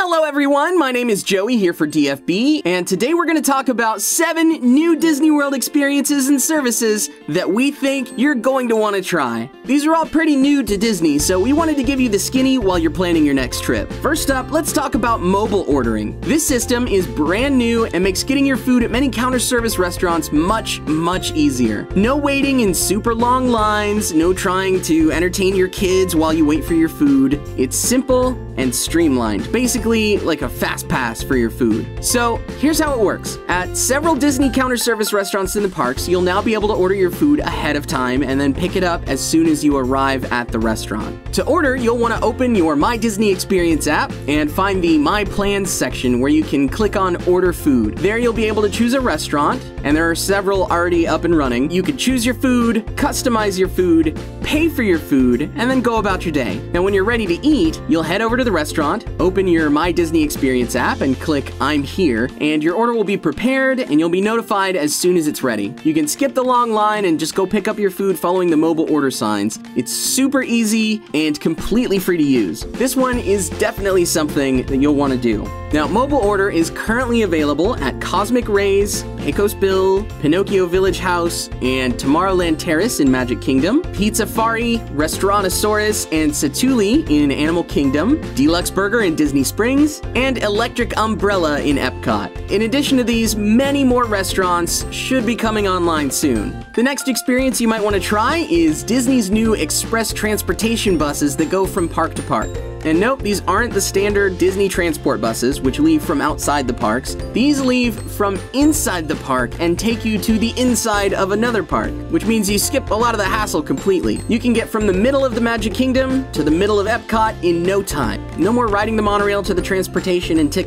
Hello everyone, my name is Joey here for DFB, and today we're going to talk about 7 new Disney World experiences and services that we think you're going to want to try. These are all pretty new to Disney, so we wanted to give you the skinny while you're planning your next trip. First up, let's talk about mobile ordering. This system is brand new and makes getting your food at many counter service restaurants much easier. No waiting in super long lines, no trying to entertain your kids while you wait for your food. It's simple and streamlined, basically like a fast pass for your food. So here's how it works. At several Disney counter service restaurants in the parks, you'll now be able to order your food ahead of time and then pick it up as soon as you arrive at the restaurant. To order, you'll want to open your My Disney Experience app and find the My Plans section where you can click on Order Food. There you'll be able to choose a restaurant, and there are several already up and running. You can choose your food, customize your food, pay for your food, and then go about your day. Now when you're ready to eat, you'll head over to the restaurant, open your My Disney Experience app and click I'm here, and your order will be prepared and you'll be notified as soon as it's ready. You can skip the long line and just go pick up your food following the mobile order signs. It's super easy and completely free to use. This one is definitely something that you'll want to do. Now, mobile order is currently available at Cosmic Rays, Pecos Bill, Pinocchio Village House, and Tomorrowland Terrace in Magic Kingdom, Pizzafari, Restaurantosaurus, and Satuli in Animal Kingdom, Deluxe Burger in Disney Springs, and Electric Umbrella in Epcot. In addition to these, many more restaurants should be coming online soon. The next experience you might want to try is Disney's new express transportation buses that go from park to park. And nope, these aren't the standard Disney transport buses, which leave from outside the parks. These leave from inside the park and take you to the inside of another park, which means you skip a lot of the hassle completely. You can get from the middle of the Magic Kingdom to the middle of Epcot in no time. No more riding the monorail to the transportation and ticket